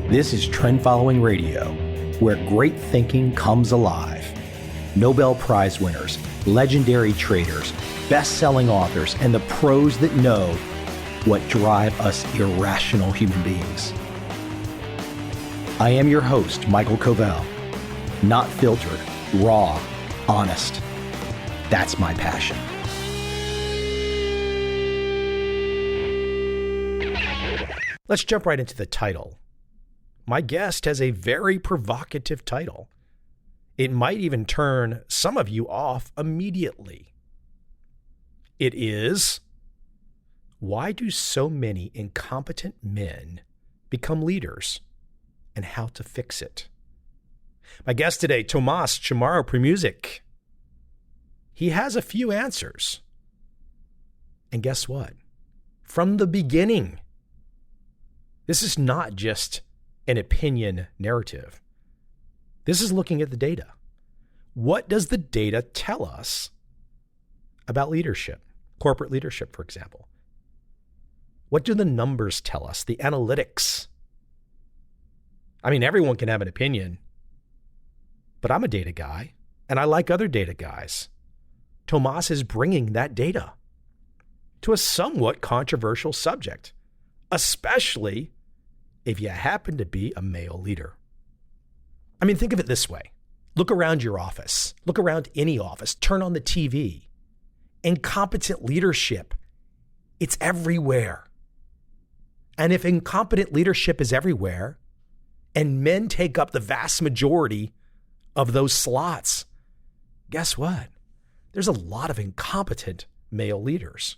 This is Trend Following Radio, where great thinking comes alive. Nobel Prize winners, legendary traders, best-selling authors, and the pros that know what drive us irrational human beings. I am your host, MICHAEL COVEL. Not filtered, raw, honest. That's my passion. Let's jump right into the title. My guest has a very provocative title. It might even turn some of you off immediately. It is, why do so many incompetent men become leaders, and how to fix it? My guest today, Tomas Chamorro-Premuzic. He has a few answers. And guess what? From the beginning, this is not just an opinion narrative. This is looking at the data. What does the data tell us about leadership? Corporate leadership, for example. What do the numbers tell us? The analytics. I mean, everyone can have an opinion, but I'm a data guy, and I like other data guys. Tomas is bringing that data to a somewhat controversial subject, especially if you happen to be a male leader. I mean, think of it this way. Look around your office. Look around any office. Turn on the TV. Incompetent leadership, it's everywhere. And if incompetent leadership is everywhere, and men take up the vast majority of those slots, guess what? There's a lot of incompetent male leaders.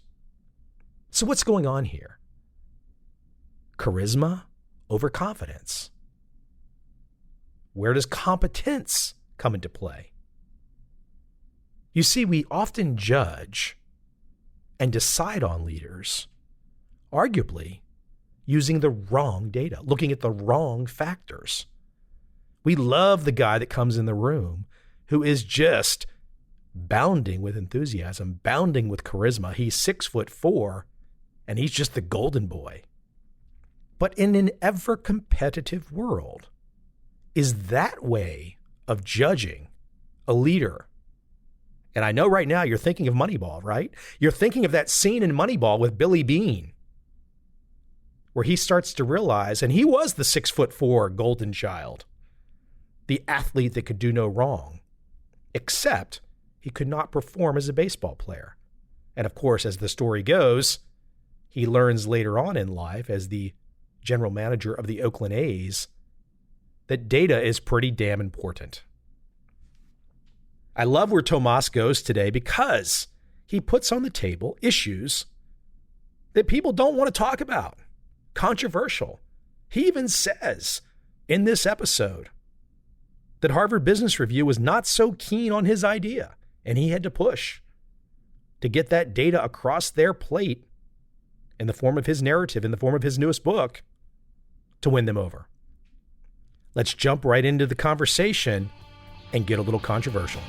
So what's going on here? Charisma over confidence. Where does competence come into play? You see, we often judge and decide on leaders, arguably, using the wrong data, looking at the wrong factors. We love the guy that comes in the room who is just bounding with enthusiasm, bounding with charisma. He's 6'4", and he's just the golden boy. But in an ever-competitive world, is that way of judging a leader? And I know right now you're thinking of Moneyball, right? You're thinking of that scene in Moneyball with Billy Beane, where he starts to realize, and he was the 6'4" golden child, the athlete that could do no wrong, except he could not perform as a baseball player. And of course, as the story goes, he learns later on in life as the general manager of the Oakland A's that data is pretty damn important. I love where Tomas goes today because he puts on the table issues that people don't want to talk about. Controversial. He even says in this episode that Harvard Business Review was not so keen on his idea, and he had to push to get that data across their plate in the form of his narrative, in the form of his newest book, to win them over. Let's jump right into the conversation and get a little controversial.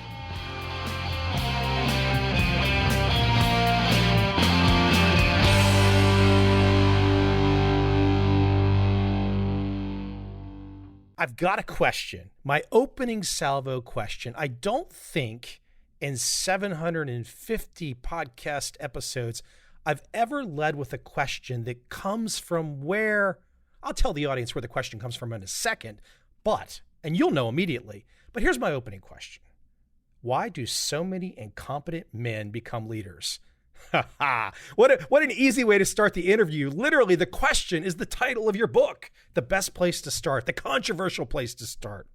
I've got a question, my opening salvo question. I don't think in 750 podcast episodes I've ever led with a question that comes from where, I'll tell the audience where the question comes from in a second, and you'll know immediately. But here's my opening question. Why do so many incompetent men become leaders? What an easy way to start the interview. Literally, the question is the title of your book, the best place to start, the controversial place to start.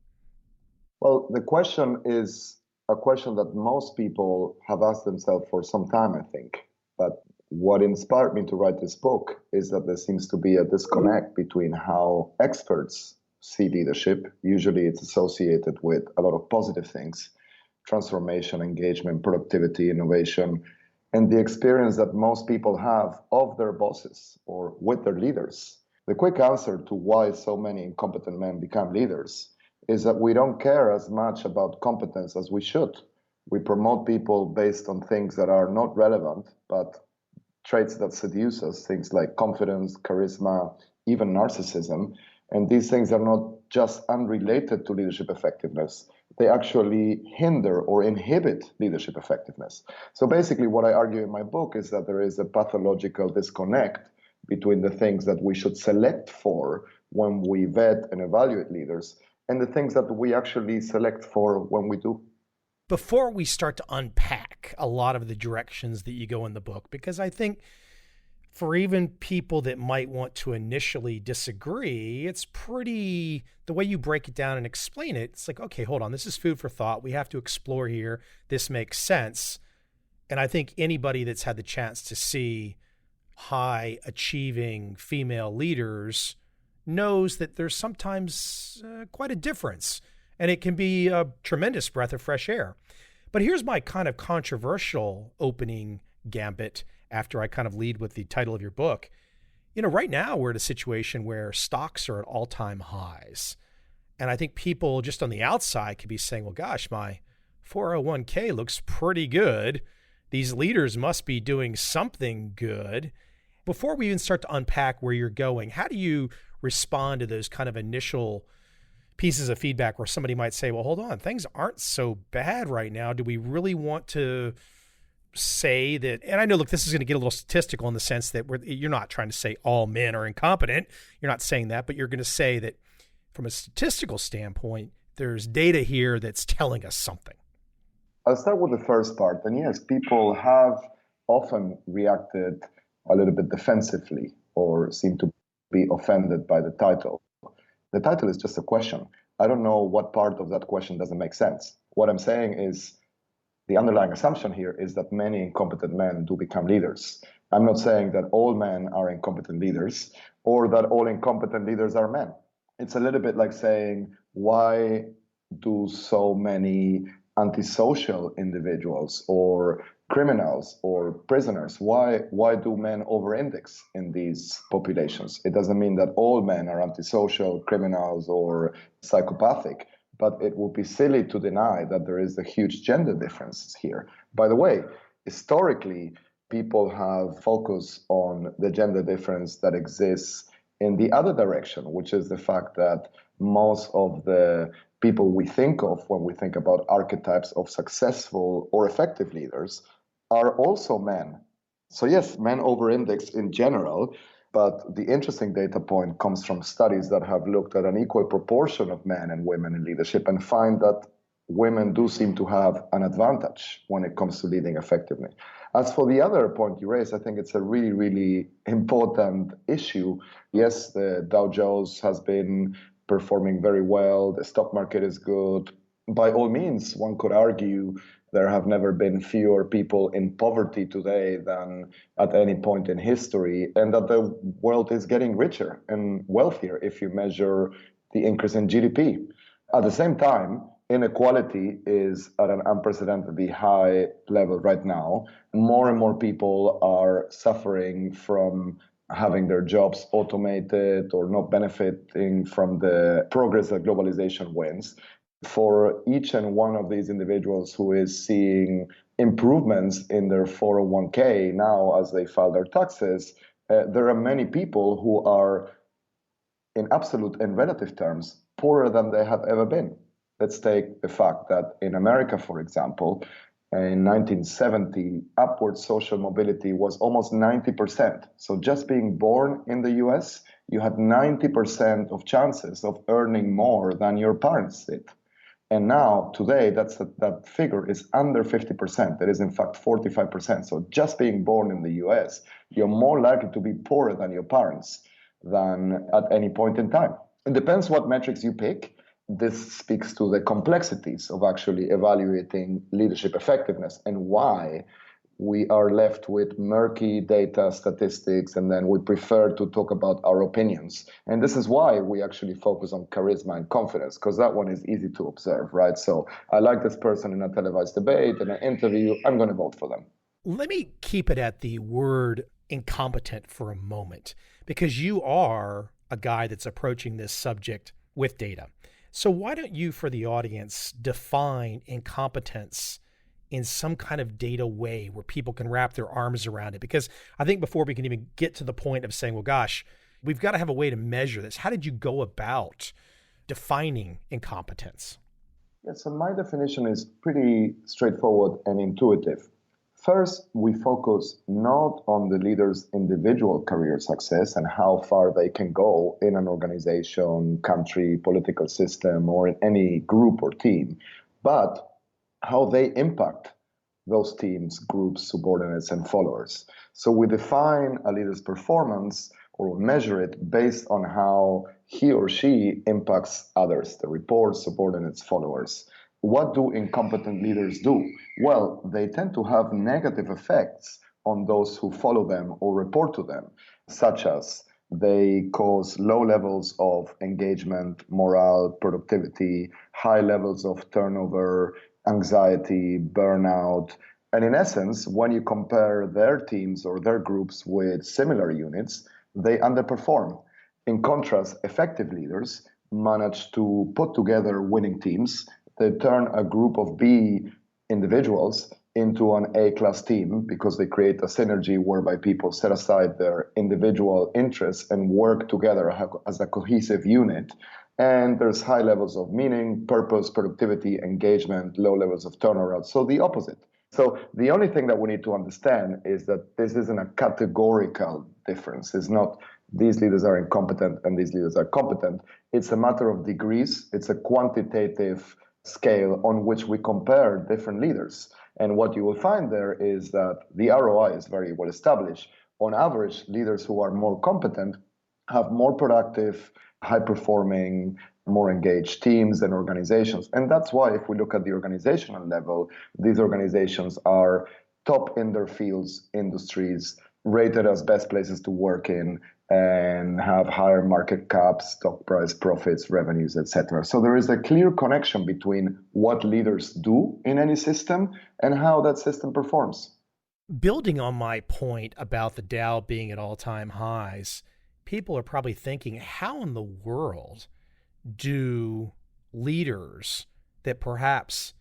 Well, the question is a question that most people have asked themselves for some time, I think. But what inspired me to write this book is that there seems to be a disconnect between how experts see leadership. Usually it's associated with a lot of positive things, transformation, engagement, productivity, innovation, and the experience that most people have of their bosses or with their leaders. The quick answer to why so many incompetent men become leaders is that we don't care as much about competence as we should. We promote people based on things that are not relevant, but traits that seduce us, things like confidence, charisma, even narcissism. And these things are not just unrelated to leadership effectiveness. They actually hinder or inhibit leadership effectiveness. So basically, what I argue in my book is that there is a pathological disconnect between the things that we should select for when we vet and evaluate leaders and the things that we actually select for when we do. Before we start to unpack a lot of the directions that you go in the book, because I think for even people that might want to initially disagree, it's pretty, the way you break it down and explain it, it's like, okay, hold on, this is food for thought. We have to explore here. This makes sense. And I think anybody that's had the chance to see high achieving female leaders knows that there's sometimes quite a difference, and it can be a tremendous breath of fresh air. But here's my kind of controversial opening gambit after I kind of lead with the title of your book. Right now we're at a situation where stocks are at all-time highs. And I think people just on the outside could be saying, well, gosh, my 401k looks pretty good. These leaders must be doing something good. Before we even start to unpack where you're going, how do you respond to those kind of initial pieces of feedback where somebody might say, well, hold on, things aren't so bad right now. Do we really want to say that? And I know, look, this is going to get a little statistical in the sense that you're not trying to say all men are incompetent. You're not saying that, but you're going to say that from a statistical standpoint, there's data here that's telling us something. I'll start with the first part. And yes, people have often reacted a little bit defensively or seem to be offended by the title. The title is just a question. I don't know what part of that question doesn't make sense. What I'm saying is the underlying assumption here is that many incompetent men do become leaders. I'm not saying that all men are incompetent leaders or that all incompetent leaders are men. It's a little bit like saying, why do so many antisocial individuals or criminals or prisoners, why do men over-index in these populations? It doesn't mean that all men are antisocial, criminals, or psychopathic, but it would be silly to deny that there is a huge gender difference here. By the way, historically, people have focused on the gender difference that exists in the other direction, which is the fact that most of the people we think of when we think about archetypes of successful or effective leaders are also men. So yes, men over-index in general, but the interesting data point comes from studies that have looked at an equal proportion of men and women in leadership and find that women do seem to have an advantage when it comes to leading effectively. As for the other point you raised, I think it's a really, really important issue. Yes, the Dow Jones has been performing very well. The stock market is good. By all means, one could argue there have never been fewer people in poverty today than at any point in history, and that the world is getting richer and wealthier if you measure the increase in GDP. At the same time, inequality is at an unprecedentedly high level right now. More and more people are suffering from having their jobs automated or not benefiting from the progress that globalization wins. For each and one of these individuals who is seeing improvements in their 401k now as they file their taxes, there are many people who are, in absolute and relative terms, poorer than they have ever been. Let's take the fact that in America, for example, in 1970, upward social mobility was almost 90%. So just being born in the US, you had 90% of chances of earning more than your parents did. And now, today, that figure is under 50%. It is, in fact, 45%. So just being born in the US, you're more likely to be poorer than your parents than at any point in time. It depends what metrics you pick. This speaks to the complexities of actually evaluating leadership effectiveness and why we are left with murky data statistics, and then we prefer to talk about our opinions. And this is why we actually focus on charisma and confidence, because that one is easy to observe, right? So I like this person in a televised debate, in an interview, I'm going to vote for them. Let me keep it at the word incompetent for a moment, because you are a guy that's approaching this subject with data. So why don't you, for the audience, define incompetence in some kind of data way where people can wrap their arms around it? Because I think before we can even get to the point of saying, well, gosh, We've got to have a way to measure this. How did you go about defining incompetence? Yeah, so my definition is pretty straightforward and intuitive. First, we focus not on the leader's individual career success and how far they can go in an organization, country, political system, or in any group or team, but how they impact those teams, groups, subordinates, and followers. So we define a leader's performance or measure it based on how he or she impacts others, the reports, subordinates, followers. What do incompetent leaders do? Well, they tend to have negative effects on those who follow them or report to them, such as they cause low levels of engagement, morale, productivity, high levels of turnover, anxiety, burnout. And in essence, when you compare their teams or their groups with similar units, they underperform. In contrast, effective leaders manage to put together winning teams. They turn a group of B individuals into an A-class team because they create a synergy whereby people set aside their individual interests and work together as a cohesive unit. And there's high levels of meaning, purpose, productivity, engagement, low levels of turnaround. So the opposite. So the only thing that we need to understand is that this isn't a categorical difference. It's not these leaders are incompetent and these leaders are competent. It's a matter of degrees. It's a quantitative scale on which we compare different leaders. And what you will find there is that the ROI is very well established. On average, leaders who are more competent have more productive, high-performing, more engaged teams and organizations. And that's why if we look at the organizational level, these organizations are top in their fields, industries, rated as best places to work in, and have higher market caps, stock price, profits, revenues, etc. So there is a clear connection between what leaders do in any system and how that system performs. Building on my point about the Dow being at all-time highs, people are probably thinking, how in the world do leaders that perhaps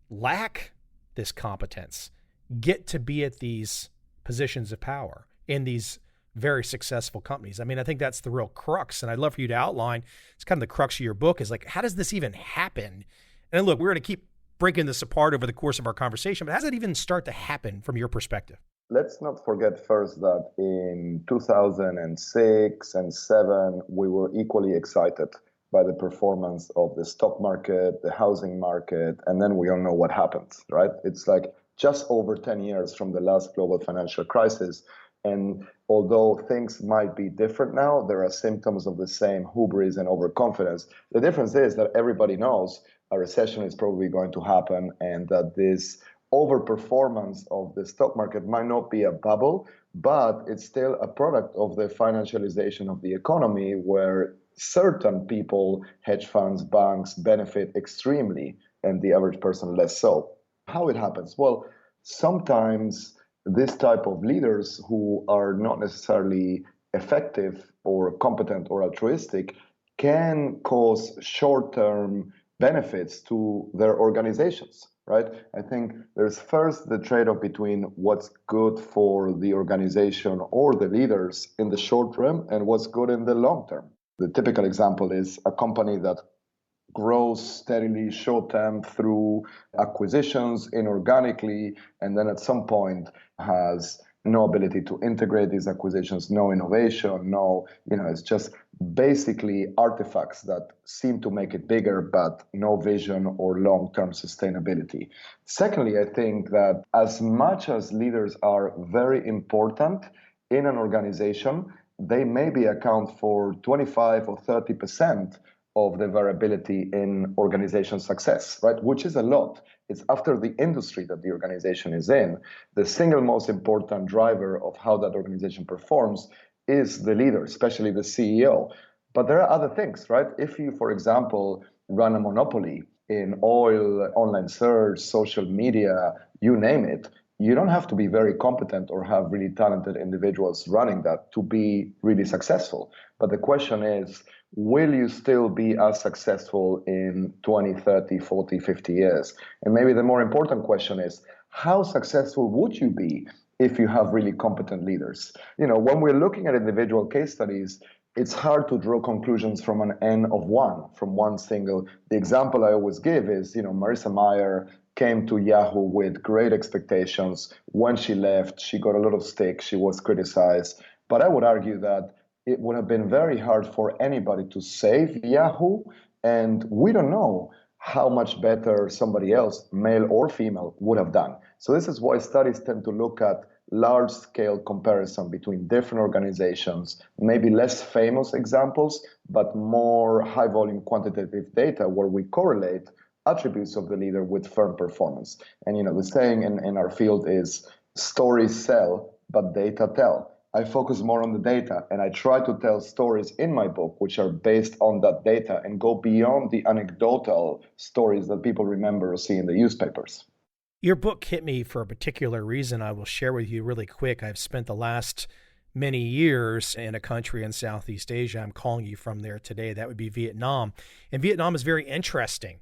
lack this competence get to be at these positions of power in these very successful companies? I mean, I think that's the real crux. And I'd love for you to outline, it's kind of the crux of your book is like, how does this even happen? And look, we're going to keep breaking this apart over the course of our conversation, but how does it even start to happen from your perspective? Let's not forget first that in 2006 and 2007, we were equally excited by the performance of the stock market, the housing market, and then we all know what happened, right? It's like just over 10 years from the last global financial crisis. And although things might be different now, there are symptoms of the same hubris and overconfidence. The difference is that everybody knows a recession is probably going to happen and that this overperformance of the stock market might not be a bubble, but it's still a product of the financialization of the economy where certain people, hedge funds, banks, benefit extremely and the average person less so. How it happens? Well, sometimes this type of leaders who are not necessarily effective or competent or altruistic can cause short-term benefits to their organizations, right? I think there's first the trade-off between what's good for the organization or the leaders in the short term and what's good in the long term. The typical example is a company that grows steadily short term through acquisitions inorganically, and then at some point has no ability to integrate these acquisitions, no innovation, it's just basically artifacts that seem to make it bigger, but no vision or long-term sustainability. Secondly, I think that as much as leaders are very important in an organization, they maybe account for 25 or 30% of the variability in organization success, right? Which is a lot. It's after the industry that the organization is in. The single most important driver of how that organization performs is the leader, especially the CEO. But there are other things, right? If you, for example, run a monopoly in oil, online search, social media, you name it, you don't have to be very competent or have really talented individuals running that to be really successful. But the question is, will you still be as successful in 20, 30, 40, 50 years? And maybe the more important question is, how successful would you be if you have really competent leaders. When we're looking at individual case studies, it's hard to draw conclusions from an N of one, from one single. The example I always give is, Marissa Mayer came to Yahoo with great expectations. When she left, she got a lot of stick. She was criticized. But I would argue that it would have been very hard for anybody to save Yahoo. And we don't know how much better somebody else, male or female, would have done. So this is why studies tend to look at large-scale comparison between different organizations, maybe less famous examples, but more high-volume quantitative data where we correlate attributes of the leader with firm performance. And the saying in our field is stories sell, but data tell. I focus more on the data, and I try to tell stories in my book which are based on that data and go beyond the anecdotal stories that people remember or see in the newspapers. Your book hit me for a particular reason I will share with you really quick. I've spent the last many years in a country in Southeast Asia. I'm calling you from there today. That would be Vietnam. And Vietnam is very interesting.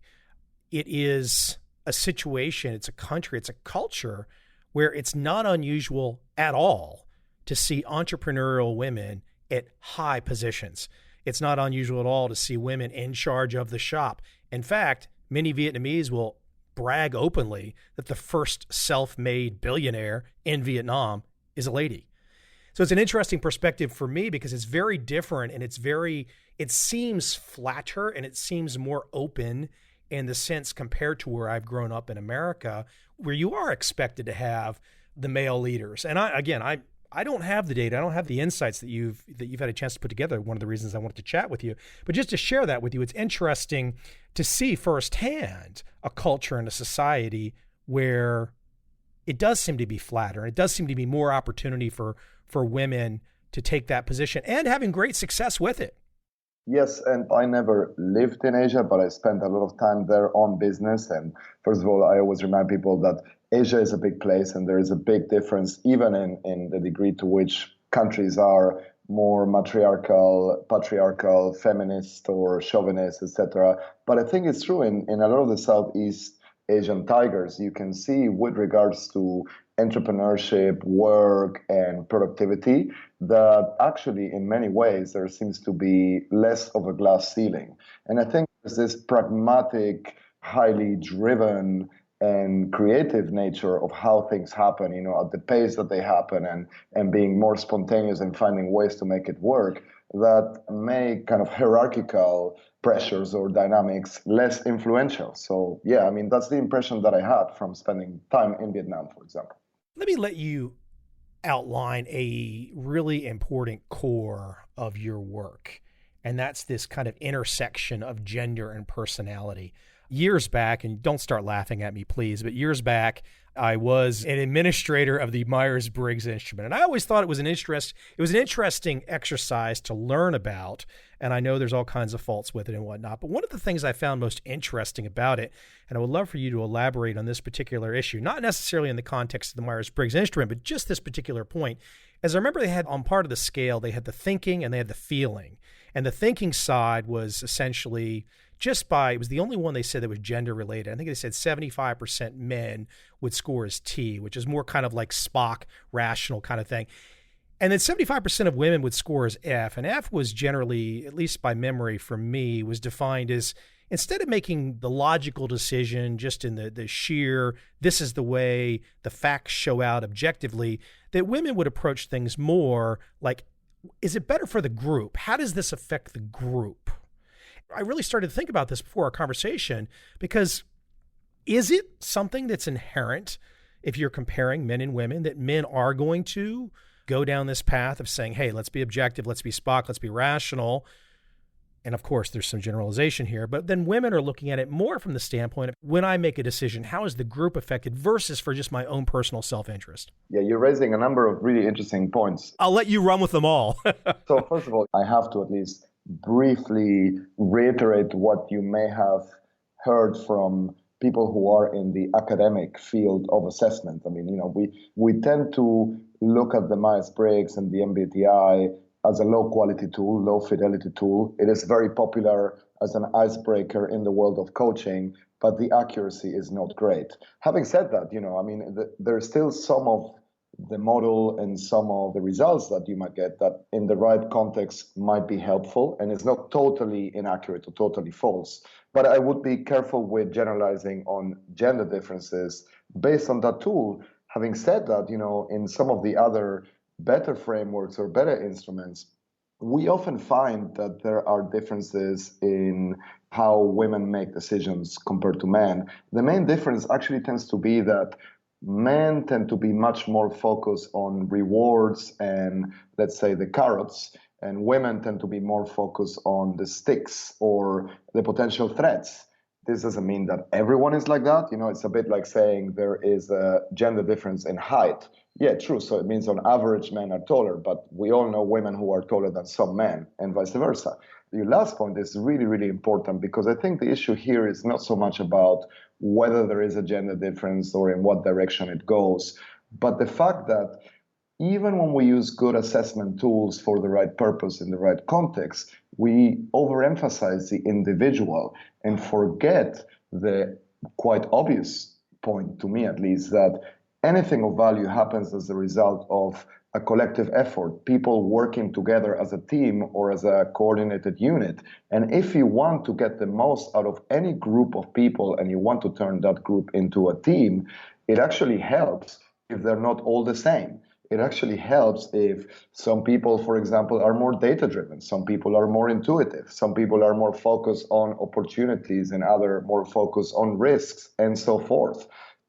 It is a situation, it's a country, it's a culture where it's not unusual at all to see entrepreneurial women at high positions. It's not unusual at all to see women in charge of the shop. In fact, many Vietnamese will brag openly that the first self-made billionaire in Vietnam is a lady. So it's an interesting perspective for me because it's very different and it seems flatter and it seems more open in the sense compared to where I've grown up in America, where you are expected to have the male leaders. And I don't have the data. I don't have the insights that you've had a chance to put together. One of the reasons I wanted to chat with you, but just to share that with you, it's interesting to see firsthand a culture and a society where it does seem to be flatter. It does seem to be more opportunity for women to take that position and having great success with it. Yes, and I never lived in Asia, but I spent a lot of time there on business. And first of all, I always remind people that Asia is a big place and there is a big difference even in the degree to which countries are more matriarchal, patriarchal, feminist or chauvinist, etc. But I think it's true in a lot of the Southeast Asian tigers, you can see with regards to entrepreneurship, work, and productivity, that actually in many ways there seems to be less of a glass ceiling. And I think there's this pragmatic, highly driven and creative nature of how things happen, at the pace that they happen and being more spontaneous and finding ways to make it work that make kind of hierarchical pressures or dynamics less influential. So yeah, that's the impression that I had from spending time in Vietnam, for example. Let me let you outline a really important core of your work, and that's this kind of intersection of gender and personality. Years back, and don't start laughing at me, please, but years back, I was an administrator of the Myers-Briggs instrument. And I always thought it was an interesting exercise to learn about. And I know there's all kinds of faults with it and whatnot. But one of the things I found most interesting about it, and I would love for you to elaborate on this particular issue, not necessarily in the context of the Myers-Briggs instrument, but just this particular point, as I remember they had on part of the scale, they had the thinking and they had the feeling. And the thinking side was essentially it was the only one they said that was gender related. I think they said 75% men would score as T, which is more kind of like Spock, rational kind of thing. And then 75% of women would score as F. And F was generally, at least by memory for me, was defined as instead of making the logical decision just in the sheer, this is the way the facts show out objectively, that women would approach things more like, is it better for the group? How does this affect the group? I really started to think about this before our conversation because is it something that's inherent if you're comparing men and women that men are going to go down this path of saying, hey, let's be objective, let's be Spock, let's be rational. And of course, there's some generalization here, but then women are looking at it more from the standpoint of when I make a decision, how is the group affected versus for just my own personal self-interest? Yeah, you're raising a number of really interesting points. I'll let you run with them all. So first of all, I have to at least briefly reiterate what you may have heard from people who are in the academic field of assessment. We tend to look at the Myers-Briggs and the MBTI as a low quality tool, low fidelity tool. It is very popular as an icebreaker in the world of coaching, but the accuracy is not great. Having said that, there's still some of the model and some of the results that you might get that in the right context might be helpful, and it's not totally inaccurate or totally false. But I would be careful with generalizing on gender differences based on that tool. Having said that, in some of the other better frameworks or better instruments, we often find that there are differences in how women make decisions compared to men. The main difference actually tends to be that men tend to be much more focused on rewards and, let's say, the carrots, and women tend to be more focused on the sticks or the potential threats. This doesn't mean that everyone is like that. It's a bit like saying there is a gender difference in height. Yeah, true. So it means on average men are taller, but we all know women who are taller than some men and vice versa. Your last point is really, really important, because I think the issue here is not so much about whether there is a gender difference or in what direction it goes, but the fact that even when we use good assessment tools for the right purpose in the right context, we overemphasize the individual and forget the quite obvious point, to me at least, that anything of value happens as a result of a collective effort, people working together as a team or as a coordinated unit. And if you want to get the most out of any group of people and you want to turn that group into a team, it actually helps if they're not all the same. It actually helps if some people, for example, are more data-driven, some people are more intuitive, some people are more focused on opportunities and other more focused on risks and so forth.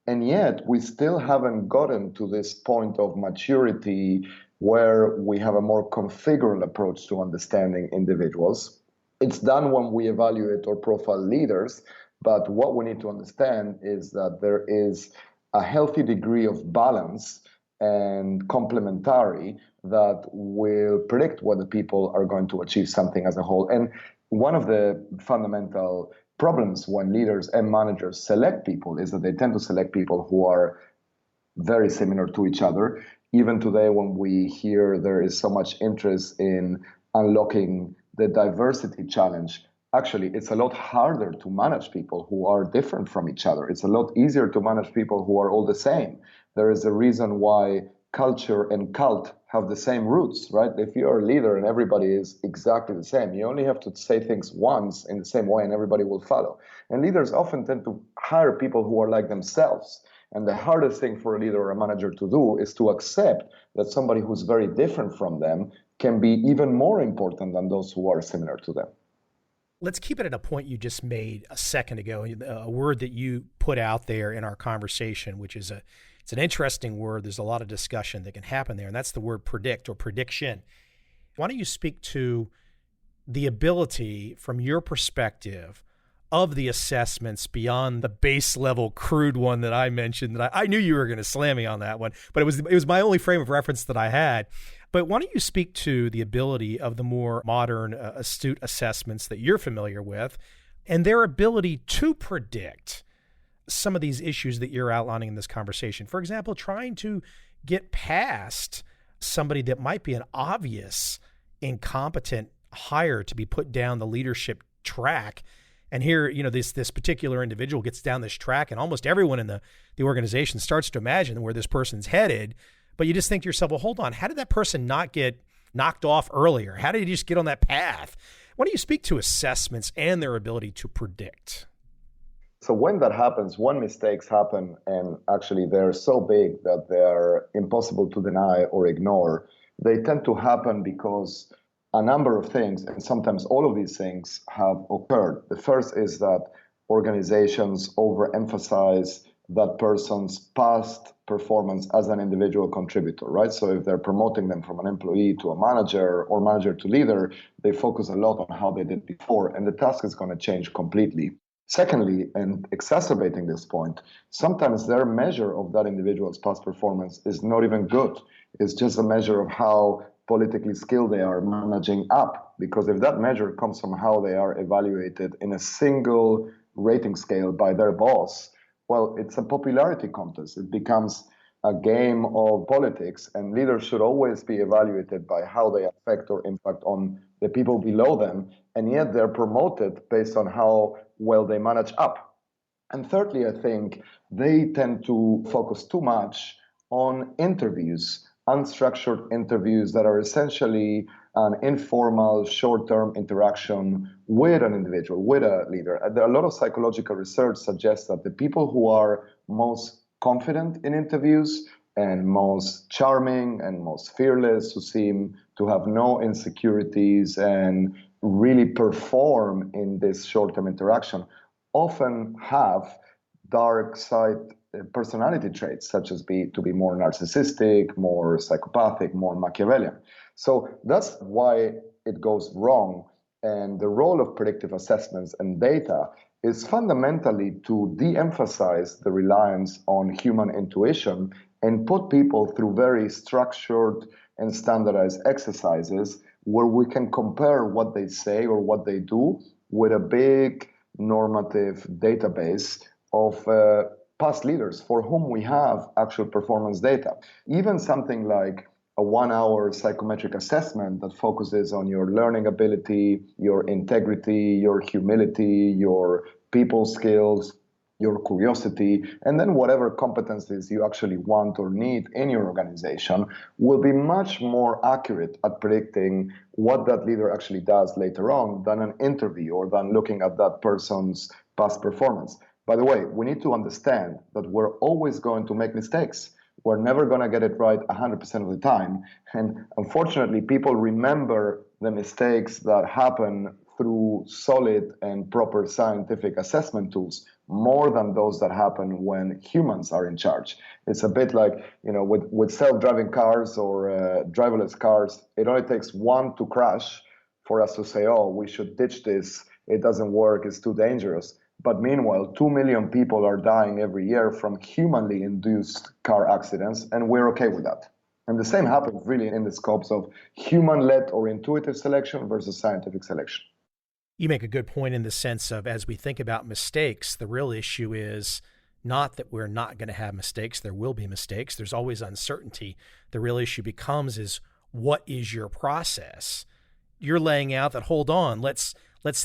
And yet we still haven't gotten to this point of maturity where we have a more configural approach to understanding individuals. It's done when we evaluate or profile leaders, but what we need to understand is that there is a healthy degree of balance and complementary that will predict whether people are going to achieve something as a whole. And one of the fundamental problems when leaders and managers select people is that they tend to select people who are very similar to each other. Even today, when we hear there is so much interest in unlocking the diversity challenge, actually, it's a lot harder to manage people who are different from each other. It's a lot easier to manage people who are all the same. There is a reason why culture and cult have the same roots, right? If you're a leader and everybody is exactly the same, you only have to say things once in the same way and everybody will follow. And leaders often tend to hire people who are like themselves. And the hardest thing for a leader or a manager to do is to accept that somebody who's very different from them can be even more important than those who are similar to them. Let's keep it at a point you just made a second ago, a word that you put out there in our conversation, which is it's an interesting word. There's a lot of discussion that can happen there, and that's the word predict or prediction. Why don't you speak to the ability from your perspective of the assessments beyond the base level crude one that I mentioned, that I knew you were going to slam me on that one, but it was my only frame of reference that I had. But why don't you speak to the ability of the more modern, astute assessments that you're familiar with and their ability to predict some of these issues that you're outlining in this conversation? For example, trying to get past somebody that might be an obvious incompetent hire to be put down the leadership track. And here, this particular individual gets down this track and almost everyone in the organization starts to imagine where this person's headed. But you just think to yourself, well, hold on, how did that person not get knocked off earlier? How did he just get on that path? Why don't you speak to assessments and their ability to predict? So when that happens, when mistakes happen, and actually they're so big that they're impossible to deny or ignore, they tend to happen because a number of things, and sometimes all of these things, have occurred. The first is that organizations overemphasize that person's past performance as an individual contributor, right? So if they're promoting them from an employee to a manager or manager to leader, they focus a lot on how they did before, and the task is going to change completely. Secondly, and exacerbating this point, sometimes their measure of that individual's past performance is not even good. It's just a measure of how politically skilled they are managing up. Because if that measure comes from how they are evaluated in a single rating scale by their boss, well, it's a popularity contest. It becomes a game of politics, and leaders should always be evaluated by how they affect or impact on the people below them, and yet they're promoted based on how well they manage up. And thirdly, I think they tend to focus too much on interviews, unstructured interviews that are essentially an informal, short-term interaction with an individual, with a leader. A lot of psychological research suggests that the people who are most confident in interviews and most charming and most fearless, who seem to have no insecurities and really perform in this short-term interaction, often have dark side personality traits, such as to be more narcissistic, more psychopathic, more Machiavellian. So that's why it goes wrong. And the role of predictive assessments and data is fundamentally to de-emphasize the reliance on human intuition and put people through very structured and standardized exercises where we can compare what they say or what they do with a big normative database of past leaders for whom we have actual performance data. Even something like a 1-hour psychometric assessment that focuses on your learning ability, your integrity, your humility, your people skills, your curiosity, and then whatever competencies you actually want or need in your organization will be much more accurate at predicting what that leader actually does later on than an interview or than looking at that person's past performance. By the way, we need to understand that we're always going to make mistakes. We're never going to get it right 100% of the time. And unfortunately, people remember the mistakes that happen through solid and proper scientific assessment tools more than those that happen when humans are in charge. It's a bit like, with self-driving cars or driverless cars, it only takes one to crash for us to say, oh, we should ditch this. It doesn't work. It's too dangerous. But meanwhile, 2 million people are dying every year from humanly induced car accidents, and we're okay with that. And the same happens really in the scopes of human-led or intuitive selection versus scientific selection. You make a good point in the sense of, as we think about mistakes, the real issue is not that we're not going to have mistakes. There will be mistakes. There's always uncertainty. The real issue becomes is, what is your process? You're laying out that, hold on, let's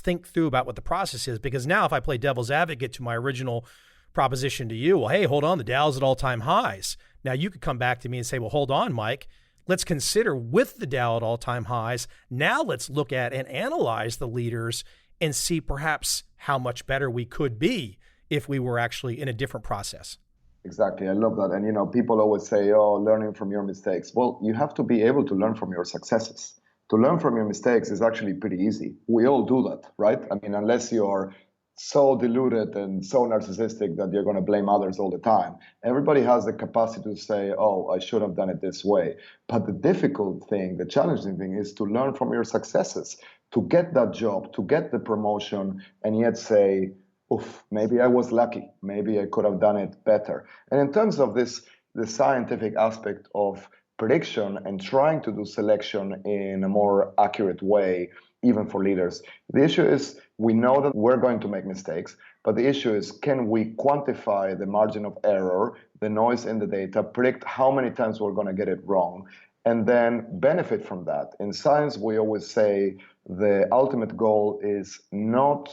think through about what the process is, because now if I play devil's advocate to my original proposition to you, well, hey, hold on, the Dow's at all-time highs. Now you could come back to me and say, well, hold on, Mike, let's consider with the Dow at all-time highs, now let's look at and analyze the leaders and see perhaps how much better we could be if we were actually in a different process. Exactly. I love that. And, people always say, oh, learning from your mistakes. Well, you have to be able to learn from your successes. To learn from your mistakes is actually pretty easy. We all do that, right? I mean, unless you're so deluded and so narcissistic that you're going to blame others all the time. Everybody has the capacity to say, oh, I should have done it this way. But the difficult thing, the challenging thing is to learn from your successes, to get that job, to get the promotion, and yet say, oof, maybe I was lucky. Maybe I could have done it better. And in terms of the scientific aspect of prediction and trying to do selection in a more accurate way, even for leaders, the issue is we know that we're going to make mistakes, but the issue is, can we quantify the margin of error, the noise in the data, predict how many times we're going to get it wrong, and then benefit from that? In science, we always say the ultimate goal is not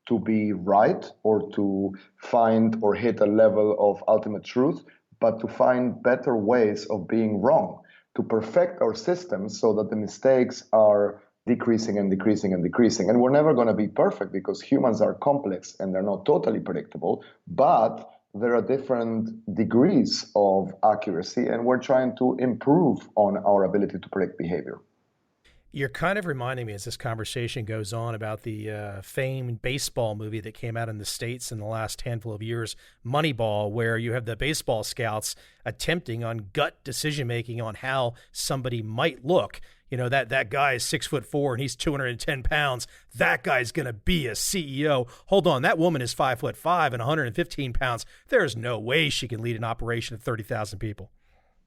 to be right or to find or hit a level of ultimate truth, but to find better ways of being wrong, to perfect our systems so that the mistakes are decreasing and decreasing and decreasing. And we're never going to be perfect because humans are complex and they're not totally predictable, but there are different degrees of accuracy, and we're trying to improve on our ability to predict behavior. You're kind of reminding me as this conversation goes on about the famed baseball movie that came out in the States in the last handful of years, Moneyball, where you have the baseball scouts attempting on gut decision-making on how somebody might look. That guy is 6'4" and he's 210 pounds. That guy's going to be a CEO. Hold on, that woman is 5'5" and 115 pounds. There's no way she can lead an operation of 30,000 people.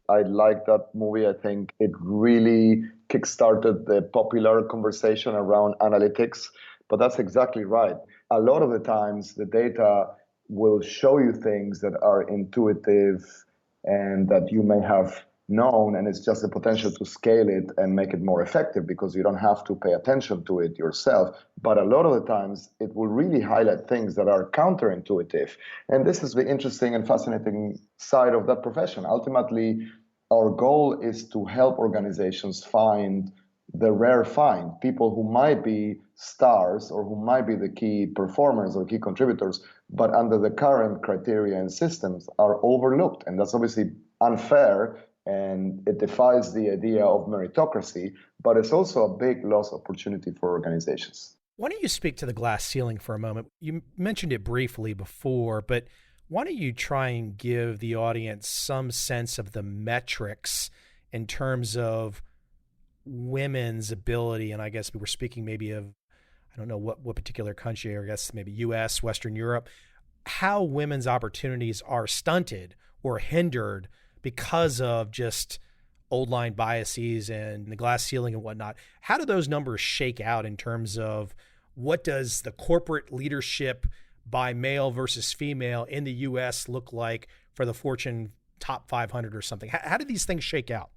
I like that movie. I think it really kickstarted the popular conversation around analytics, but that's exactly right. A lot of the times the data will show you things that are intuitive and that you may have known, and it's just the potential to scale it and make it more effective because you don't have to pay attention to it yourself. But a lot of the times it will really highlight things that are counterintuitive. And this is the interesting and fascinating side of that profession. Ultimately, our goal is to help organizations find the rare find, people who might be stars or who might be the key performers or key contributors, but under the current criteria and systems are overlooked. And that's obviously unfair, and it defies the idea of meritocracy, but it's also a big lost opportunity for organizations. Why don't you speak to the glass ceiling for a moment? You mentioned it briefly before, but why don't you try and give the audience some sense of the metrics in terms of women's ability? And I guess we were speaking maybe of, I don't know what particular country, I guess maybe US, Western Europe, how women's opportunities are stunted or hindered because of just old line biases and the glass ceiling and whatnot. How do those numbers shake out in terms of what does the corporate leadership by male versus female in the US look like for the Fortune top 500 or something? How do these things shake out?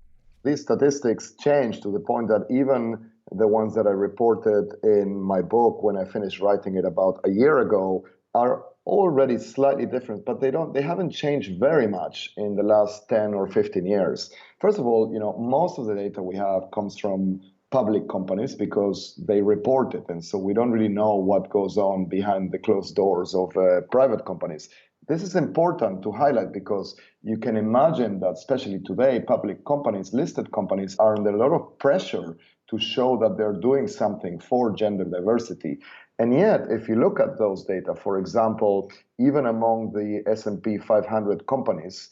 These statistics change to the point that even the ones that I reported in my book when I finished writing it about a year ago are already slightly different, but they haven't changed very much in the last 10 or 15 years. First of all, most of the data we have comes from public companies because they report it, and so we don't really know what goes on behind the closed doors of private companies. This is important to highlight because you can imagine that, especially today, public companies, listed companies, are under a lot of pressure to show that they're doing something for gender diversity. And yet, if you look at those data, for example, even among the S&P 500 companies,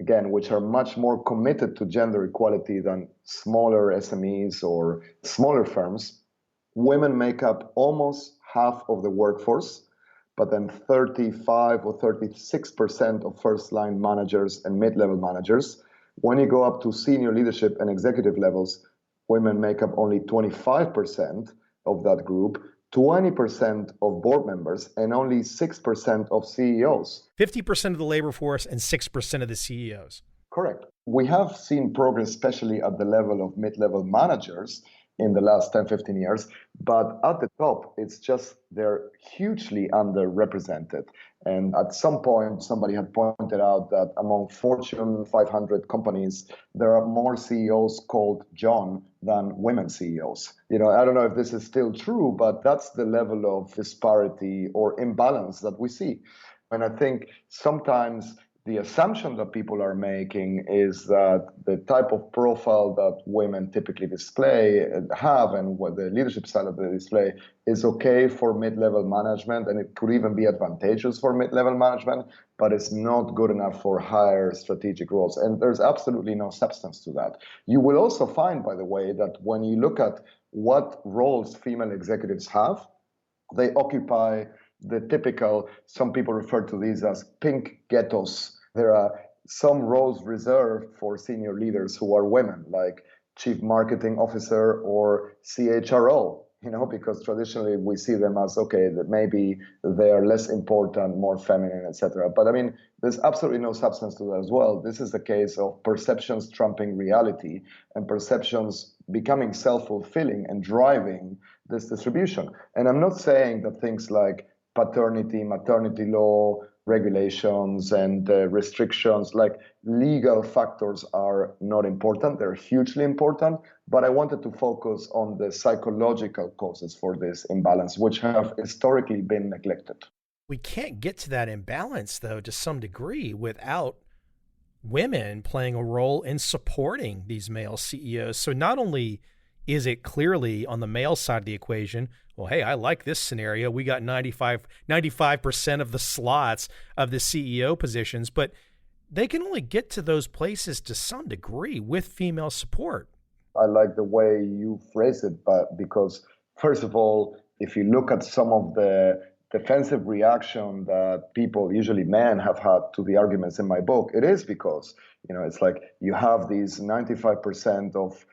again, which are much more committed to gender equality than smaller SMEs or smaller firms, women make up almost half of the workforce, but then 35 or 36% of first-line managers and mid-level managers. When you go up to senior leadership and executive levels, women make up only 25% of that group, 20% of board members, and only 6% of CEOs. 50% of the labor force and 6% of the CEOs. Correct. We have seen progress, especially at the level of mid-level managers in the last 10, 15 years. But at the top, it's just they're hugely underrepresented. And at some point, somebody had pointed out that among Fortune 500 companies, there are more CEOs called John than women CEOs. I don't know if this is still true, but that's the level of disparity or imbalance that we see. And I think sometimes the assumption that people are making is that the type of profile that women typically have and what the leadership style of the display is okay for mid-level management, and it could even be advantageous for mid-level management, but it's not good enough for higher strategic roles. And there's absolutely no substance to that. You will also find, by the way, that when you look at what roles female executives have, they occupy the typical, some people refer to these as pink ghettos. There are some roles reserved for senior leaders who are women, like chief marketing officer or CHRO, because traditionally we see them as, okay, that maybe they are less important, more feminine, etc. But I mean, there's absolutely no substance to that as well. This is the case of perceptions trumping reality and perceptions becoming self-fulfilling and driving this distribution. And I'm not saying that things like paternity, maternity law, regulations and restrictions, like legal factors, are not important. They're hugely important. But I wanted to focus on the psychological causes for this imbalance, which have historically been neglected. We can't get to that imbalance, though, to some degree without women playing a role in supporting these male CEOs. So not only is it clearly on the male side of the equation, well, hey, I like this scenario. We got 95% of the slots of the CEO positions, but they can only get to those places to some degree with female support. I like the way you phrase it, but because, first of all, if you look at some of the defensive reaction that people, usually men, have had to the arguments in my book, it is because, it's like you have these 95% of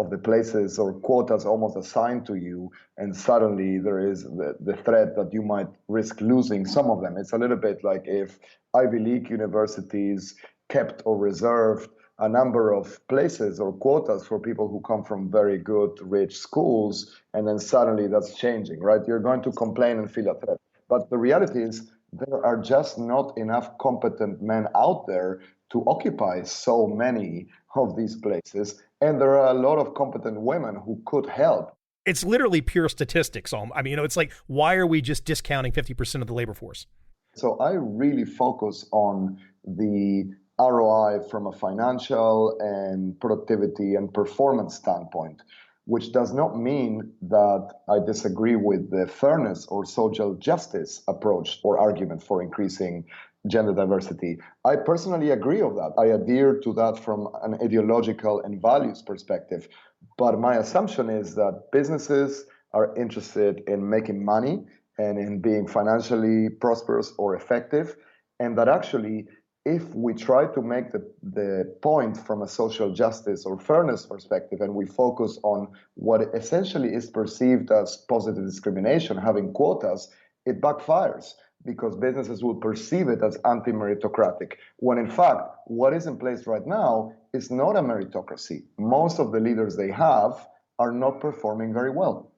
the places or quotas almost assigned to you, and suddenly there is the threat that you might risk losing some of them. It's a little bit like if Ivy League universities kept or reserved a number of places or quotas for people who come from very good, rich schools, and then suddenly that's changing, right? You're going to complain and feel a threat. But the reality is there are just not enough competent men out there to occupy so many of these places. And there are a lot of competent women who could help. It's literally pure statistics. I mean, it's like, why are we just discounting 50% of the labor force? So I really focus on the ROI from a financial and productivity and performance standpoint, which does not mean that I disagree with the fairness or social justice approach or argument for increasing gender diversity. I personally agree with that. I adhere to that from an ideological and values perspective. But my assumption is that businesses are interested in making money and in being financially prosperous or effective, and that actually, if we try to make the point from a social justice or fairness perspective and we focus on what essentially is perceived as positive discrimination, having quotas, it backfires because businesses will perceive it as anti-meritocratic, when in fact, what is in place right now is not a meritocracy. Most of the leaders they have are not performing very well.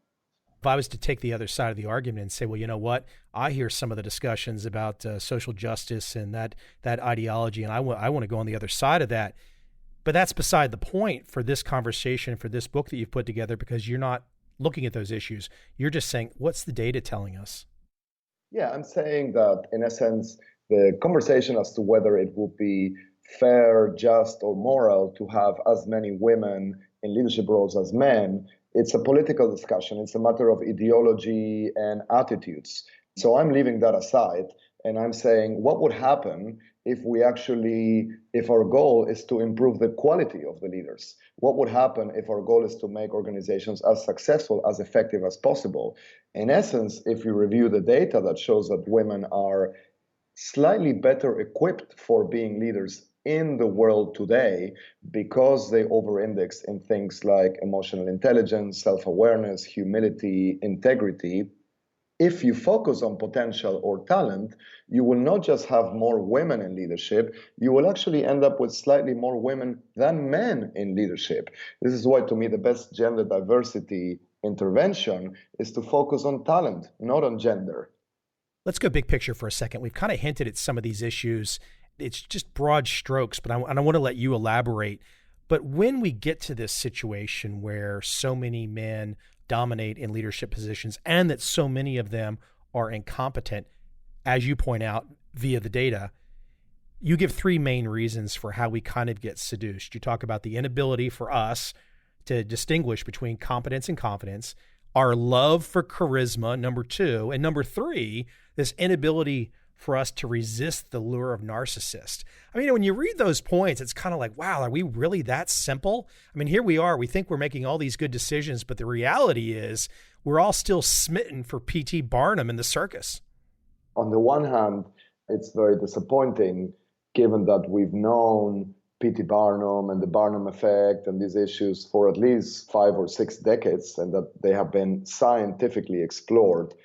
If I was to take the other side of the argument and say, well, you know what, I hear some of the discussions about social justice and that ideology, and I want to go on the other side of that. But that's beside the point for this conversation, for this book that you've put together, because you're not looking at those issues. You're just saying, what's the data telling us? Yeah, I'm saying that in essence, the conversation as to whether it would be fair, just, or moral to have as many women in leadership roles as men, it's a political discussion. It's a matter of ideology and attitudes. So I'm leaving that aside and I'm saying what would happen if our goal is to improve the quality of the leaders? What would happen if our goal is to make organizations as successful, as effective as possible? In essence, if you review the data that shows that women are slightly better equipped for being leaders in the world today because they over-index in things like emotional intelligence, self-awareness, humility, integrity. If you focus on potential or talent, you will not just have more women in leadership, you will actually end up with slightly more women than men in leadership. This is why, to me, the best gender diversity intervention is to focus on talent, not on gender. Let's go big picture for a second. We've kind of hinted at some of these issues. It's just broad strokes, but I want to let you elaborate. But when we get to this situation where so many men dominate in leadership positions and that so many of them are incompetent, as you point out via the data, you give three main reasons for how we kind of get seduced. You talk about the inability for us to distinguish between competence and confidence, our love for charisma, number two, and number three, this inability for us to resist the lure of narcissist. I mean, when you read those points, it's kind of like, wow, are we really that simple? I mean, here we are, we think we're making all these good decisions, but the reality is we're all still smitten for P.T. Barnum in the circus. On the one hand, it's very disappointing given that we've known P.T. Barnum and the Barnum effect and these issues for at least 5 or 6 decades and that they have been scientifically explored.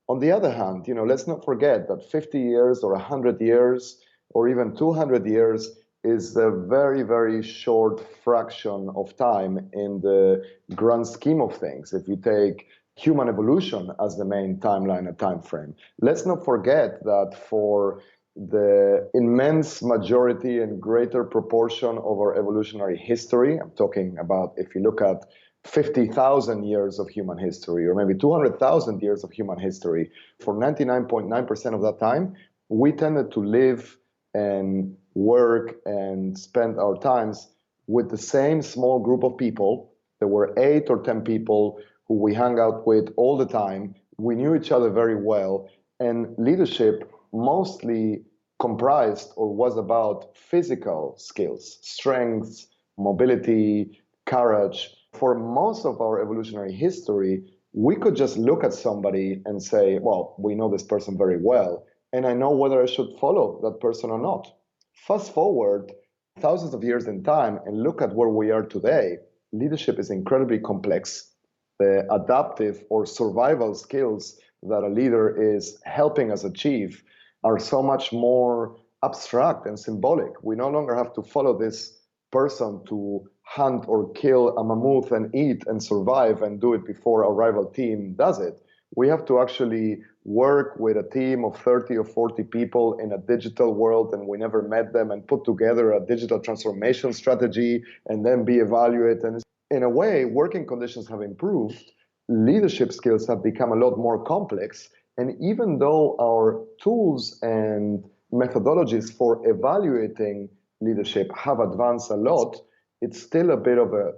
On the other hand, let's not forget that 50 years or 100 years or even 200 years is a very, very short fraction of time in the grand scheme of things. If you take human evolution as the main timeline and time frame, let's not forget that for the immense majority and greater proportion of our evolutionary history, I'm talking about if you look at 50,000 years of human history, or maybe 200,000 years of human history, for 99.9% of that time, we tended to live and work and spend our times with the same small group of people. There were 8 or 10 people who we hung out with all the time. We knew each other very well, and leadership mostly comprised or was about physical skills, strengths, mobility, courage. For most of our evolutionary history, we could just look at somebody and say, well, we know this person very well, and I know whether I should follow that person or not. Fast forward thousands of years in time and look at where we are today. Leadership is incredibly complex. The adaptive or survival skills that a leader is helping us achieve are so much more abstract and symbolic. We no longer have to follow this person to hunt or kill a mammoth and eat and survive and do it before a rival team does it. We have to actually work with a team of 30 or 40 people in a digital world, and we never met them, and put together a digital transformation strategy and then be evaluated. And in a way, working conditions have improved, leadership skills have become a lot more complex. And even though our tools and methodologies for evaluating leadership have advanced a lot, it's still a bit of a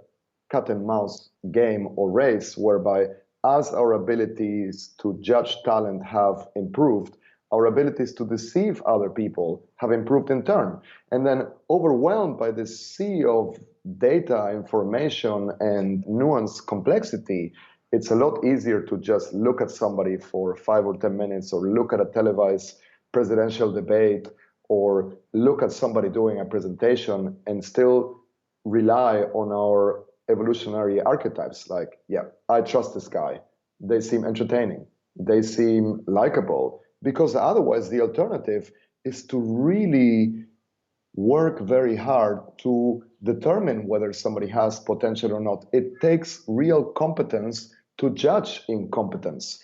cat and mouse game or race, whereby as our abilities to judge talent have improved, our abilities to deceive other people have improved in turn. And then, overwhelmed by this sea of data, information, and nuanced complexity, it's a lot easier to just look at somebody for 5 or 10 minutes, or look at a televised presidential debate, or look at somebody doing a presentation and still rely on our evolutionary archetypes. Like, yeah, I trust this guy. They seem entertaining. They seem likable. Because otherwise, the alternative is to really work very hard to determine whether somebody has potential or not. It takes real competence to judge incompetence.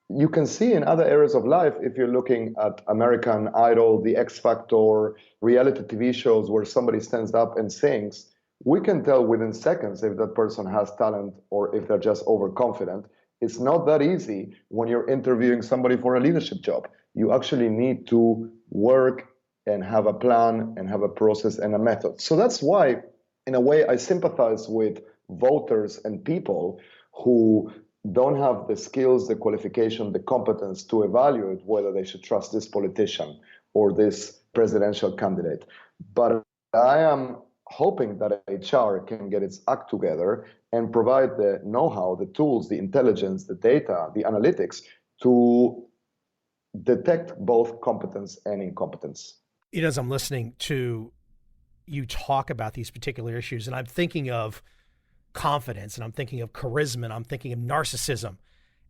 You can see in other areas of life, if you're looking at American Idol, The X Factor, reality TV shows where somebody stands up and sings, we can tell within seconds if that person has talent or if they're just overconfident. It's not that easy when you're interviewing somebody for a leadership job. You actually need to work and have a plan and have a process and a method. So that's why, in a way, I sympathize with voters and people who don't have the skills, the qualification, the competence to evaluate whether they should trust this politician or this presidential candidate. But I am hoping that HR can get its act together and provide the know-how, the tools, the intelligence, the data, the analytics to detect both competence and incompetence. You know, as I'm listening to you talk about these particular issues, and I'm thinking of confidence, and I'm thinking of charisma, and I'm thinking of narcissism.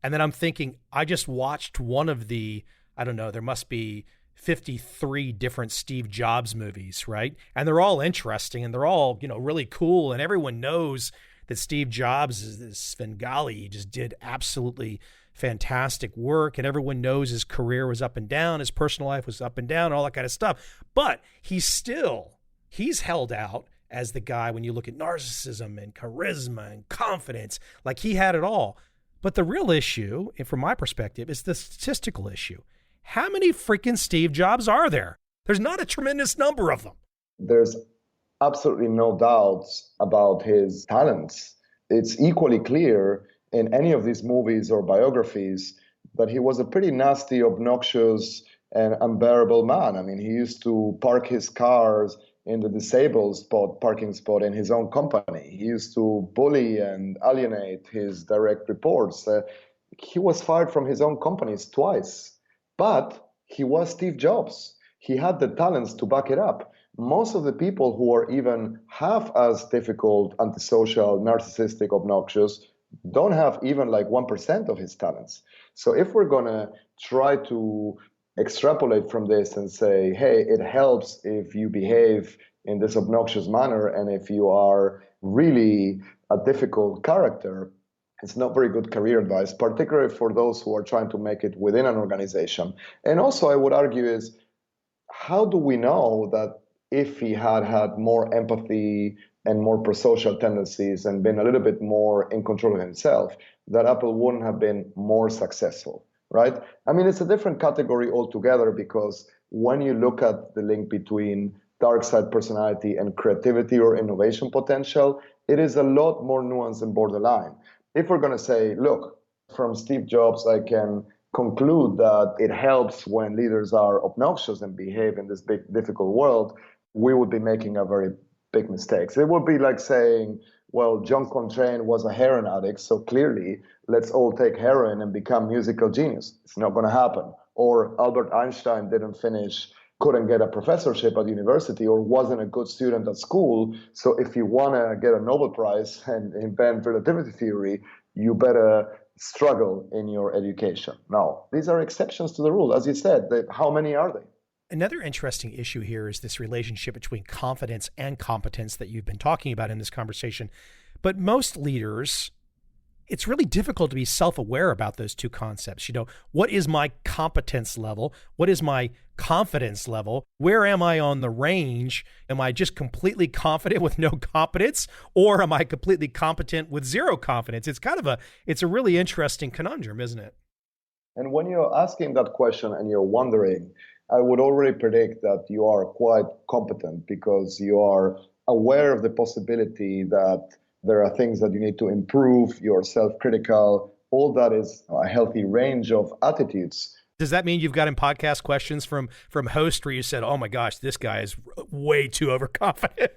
And then I'm thinking, I just watched one of the, I don't know, there must be 53 different Steve Jobs movies, right? And they're all interesting, and they're all, you know, really cool. And everyone knows that Steve Jobs is this Svengali. He just did absolutely fantastic work. And everyone knows his career was up and down. His personal life was up and down, all that kind of stuff. But he's held out as the guy when you look at narcissism and charisma and confidence, like he had it all. But the real issue, and from my perspective, is the statistical issue. How many freaking Steve Jobs are there? There's not a tremendous number of them. There's absolutely no doubts about his talents. It's equally clear in any of these movies or biographies that he was a pretty nasty, obnoxious, and unbearable man. I mean, he used to park his cars in the disabled parking spot in his own company. He used to bully and alienate his direct reports. He was fired from his own companies twice. But he was Steve Jobs. He had the talents to back it up. Most of the people who are even half as difficult, antisocial, narcissistic, obnoxious, don't have even like 1% of his talents. So if we're going to try to extrapolate from this and say, hey, it helps if you behave in this obnoxious manner, and if you are really a difficult character, it's not very good career advice, particularly for those who are trying to make it within an organization. And also, I would argue is, how do we know that if he had had more empathy and more prosocial tendencies and been a little bit more in control of himself, that Apple wouldn't have been more successful, right? I mean, it's a different category altogether, because when you look at the link between dark side personality and creativity or innovation potential, it is a lot more nuanced and borderline. If we're going to say, look, from Steve Jobs, I can conclude that it helps when leaders are obnoxious and behave in this big, difficult world, we would be making a very big mistake. It would be like saying, well, John Coltrane was a heroin addict, so clearly let's all take heroin and become musical genius. It's not going to happen. Or Albert Einstein couldn't get a professorship at university, or wasn't a good student at school. So if you want to get a Nobel Prize and invent relativity theory, you better struggle in your education. Now, these are exceptions to the rule. As you said, how many are they? Another interesting issue here is this relationship between confidence and competence that you've been talking about in this conversation. But most leaders, it's really difficult to be self-aware about those two concepts. What is my competence level? What is my confidence level? Where am I on the range? Am I just completely confident with no competence, or am I completely competent with zero confidence? It's a really interesting conundrum, isn't it? And when you're asking that question and you're wondering, I would already predict that you are quite competent because you are aware of the possibility that there are things that you need to improve, you're self-critical. All that is a healthy range of attitudes. Does that mean you've gotten podcast questions from hosts where you said, "Oh my gosh, this guy is way too overconfident"?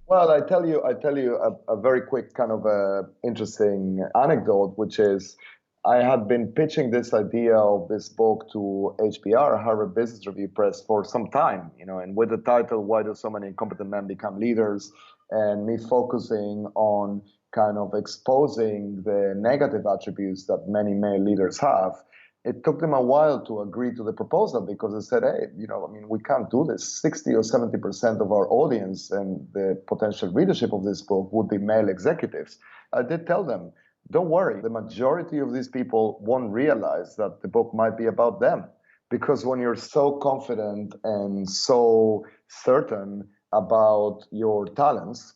Well, I tell you a very quick kind of interesting anecdote, which is I had been pitching this idea of this book to HBR, Harvard Business Review Press, for some time, and with the title, "Why Do So Many Incompetent Men Become Leaders?" and me focusing on kind of exposing the negative attributes that many male leaders have. It took them a while to agree to the proposal because they said, hey, we can't do this. 60 or 70% of our audience and the potential readership of this book would be male executives. I did tell them, don't worry, the majority of these people won't realize that the book might be about them. Because when you're so confident and so certain about your talents,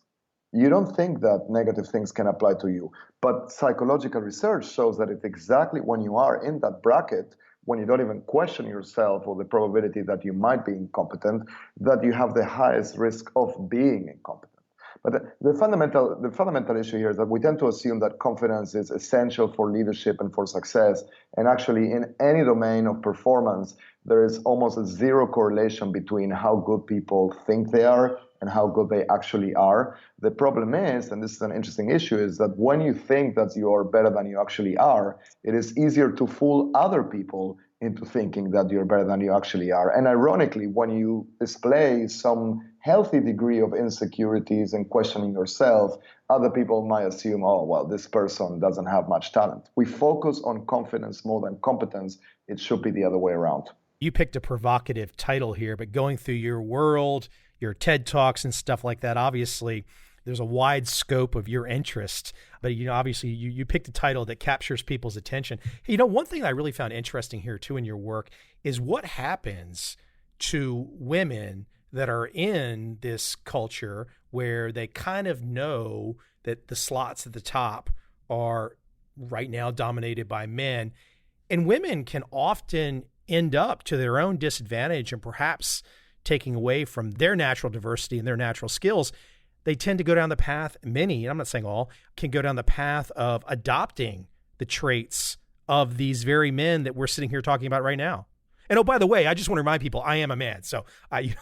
you don't think that negative things can apply to you. But psychological research shows that it's exactly when you are in that bracket, when you don't even question yourself or the probability that you might be incompetent, that you have the highest risk of being incompetent. But the fundamental issue here is that we tend to assume that confidence is essential for leadership and for success. And actually, in any domain of performance, there is almost a zero correlation between how good people think they are and how good they actually are. The problem is, and this is an interesting issue, is that when you think that you are better than you actually are, it is easier to fool other people into thinking that you're better than you actually are. And ironically, when you display some healthy degree of insecurities and questioning yourself, other people might assume, oh, well, this person doesn't have much talent. We focus on confidence more than competence. It should be the other way around. You picked a provocative title here, but going through your world, your TED Talks and stuff like that, obviously there's a wide scope of your interest, but obviously you picked a title that captures people's attention. Hey, one thing I really found interesting here too in your work is what happens to women that are in this culture where they kind of know that the slots at the top are right now dominated by men, and women can often end up to their own disadvantage and perhaps taking away from their natural diversity and their natural skills. They tend to go down the path, many, and I'm not saying all, can go down the path of adopting the traits of these very men that we're sitting here talking about right now. And oh, by the way, I just want to remind people, I am a man. So I'm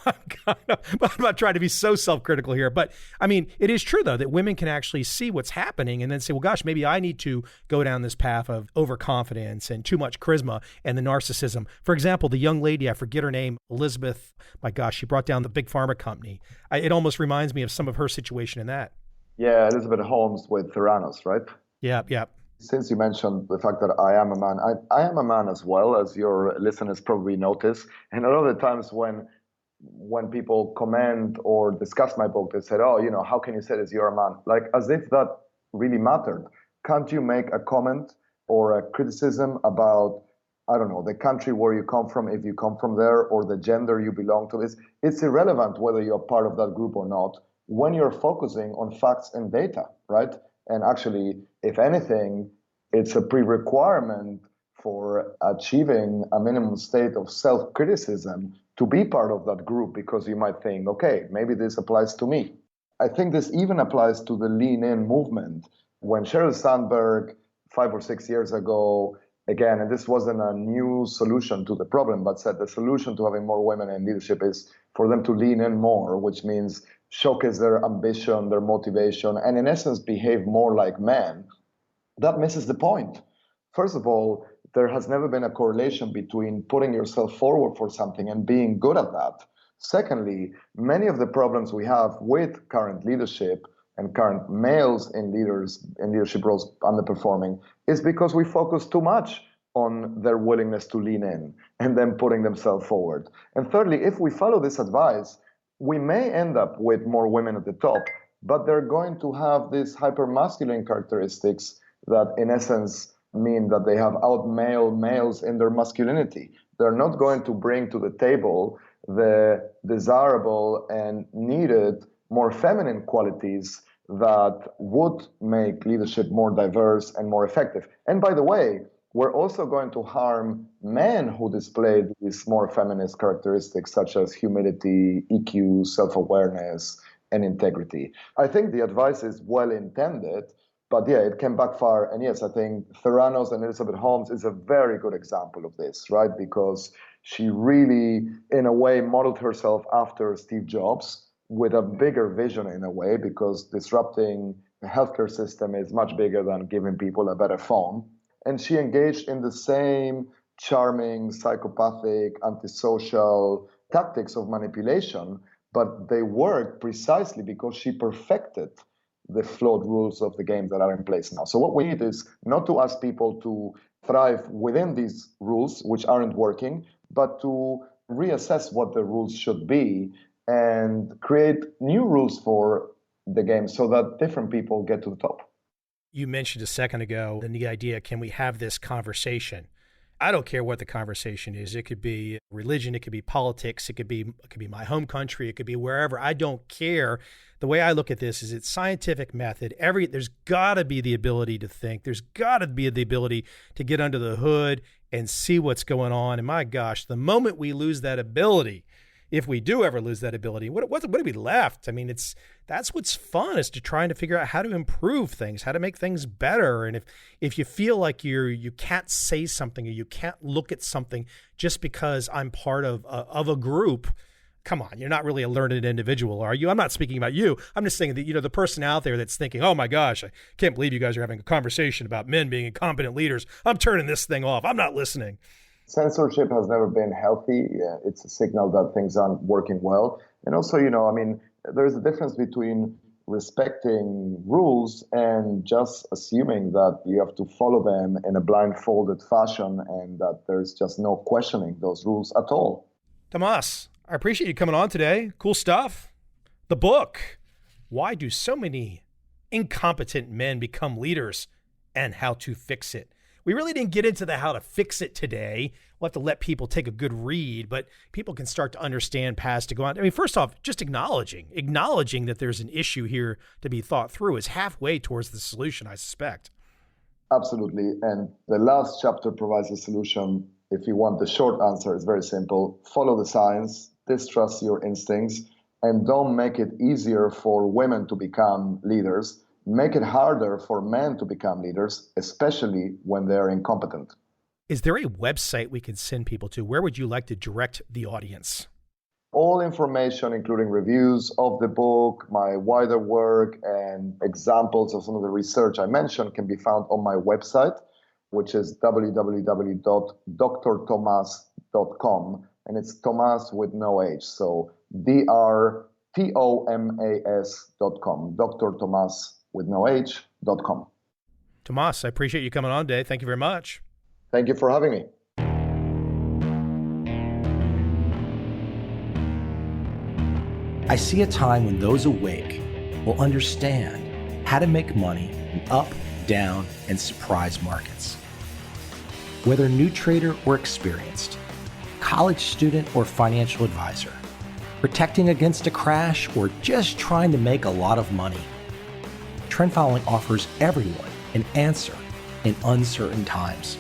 not trying to be so self-critical here. But I mean, it is true, though, that women can actually see what's happening and then say, well, gosh, maybe I need to go down this path of overconfidence and too much charisma and the narcissism. For example, the young lady, I forget her name, Elizabeth, my gosh, she brought down the big pharma company. It almost reminds me of some of her situation in that. Yeah, Elizabeth Holmes with Theranos, right? Yeah. Since you mentioned the fact that I am a man, I am a man as well, as your listeners probably notice. And a lot of the times when people comment or discuss my book, they said, oh, how can you say this? You're a man. Like, as if that really mattered. Can't you make a comment or a criticism about, I don't know, the country where you come from, if you come from there, or the gender you belong to? It's irrelevant whether you're part of that group or not when you're focusing on facts and data, right? And actually, if anything, it's a pre-requirement for achieving a minimum state of self-criticism to be part of that group, because you might think, okay, maybe this applies to me. I think this even applies to the lean in movement. When Sheryl Sandberg 5 or 6 years ago, again, and this wasn't a new solution to the problem, but said the solution to having more women in leadership is for them to lean in more, which means showcase their ambition, their motivation, and in essence behave more like men. That misses the point. First of all, there has never been a correlation between putting yourself forward for something and being good at that. Secondly, many of the problems we have with current leadership and current males in leadership roles underperforming is because we focus too much on their willingness to lean in and then putting themselves forward. And thirdly, if we follow this advice, we may end up with more women at the top, but they're going to have these hyper-masculine characteristics that in essence mean that they have out-male males in their masculinity. They're not going to bring to the table the desirable and needed more feminine qualities that would make leadership more diverse and more effective. And by the way, we're also going to harm men who display these more feminist characteristics such as humility, EQ, self-awareness, and integrity. I think the advice is well-intended, but yeah, it can backfire. And yes, I think Theranos and Elizabeth Holmes is a very good example of this, right? Because she really, in a way, modeled herself after Steve Jobs with a bigger vision in a way, because disrupting the healthcare system is much bigger than giving people a better phone. And she engaged in the same charming, psychopathic, antisocial tactics of manipulation, but they worked precisely because she perfected the flawed rules of the game that are in place now. So what we need is not to ask people to thrive within these rules, which aren't working, but to reassess what the rules should be and create new rules for the game so that different people get to the top. You mentioned a second ago the idea, can we have this conversation? I don't care what the conversation is. It could be religion, it could be politics, it could be my home country, it could be wherever. I don't care. The way I look at this is it's scientific method. There's got to be the ability to think. There's got to be the ability to get under the hood and see what's going on. And my gosh, the moment we lose that ability, if we do ever lose that ability, what are we left? I mean, that's what's fun, is to trying to figure out how to improve things, how to make things better. And if you feel like you can't say something or you can't look at something just because I'm part of a group, come on, you're not really a learned individual, are you? I'm not speaking about you. I'm just saying that, the person out there that's thinking, oh my gosh, I can't believe you guys are having a conversation about men being incompetent leaders. I'm turning this thing off. I'm not listening. Censorship has never been healthy. It's a signal that things aren't working well. And also, there's a difference between respecting rules and just assuming that you have to follow them in a blindfolded fashion and that there's just no questioning those rules at all. Tomas, I appreciate you coming on today. Cool stuff. The book, Why Do So Many Incompetent Men Become Leaders and How to Fix It. We really didn't get into the how to fix it today. We'll have to let people take a good read, but people can start to understand paths to go on. I mean, first off, just acknowledging that there's an issue here to be thought through is halfway towards the solution, I suspect. Absolutely. And the last chapter provides a solution. If you want the short answer, it's very simple. Follow the science, distrust your instincts, and don't make it easier for women to become leaders. Make it harder for men to become leaders, especially when they're incompetent. Is there a website we can send people to? Where would you like to direct the audience? All information, including reviews of the book, my wider work, and examples of some of the research I mentioned can be found on my website, which is www.drtomas.com. And it's Tomas with no H. So drtomas.com, Dr. Tomas with no H.com. Tomas, I appreciate you coming on today. Thank you very much. Thank you for having me. I see a time when those awake will understand how to make money in up, down, and surprise markets. Whether new trader or experienced, college student or financial advisor, protecting against a crash or just trying to make a lot of money, Trend Following offers everyone an answer in uncertain times.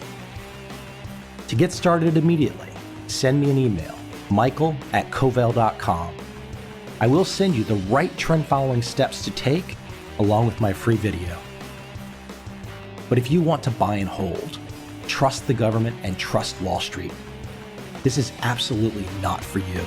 To get started immediately, send me an email, michael@covel.com. I will send you the right trend following steps to take along with my free video. But if you want to buy and hold, trust the government and trust Wall Street, this is absolutely not for you.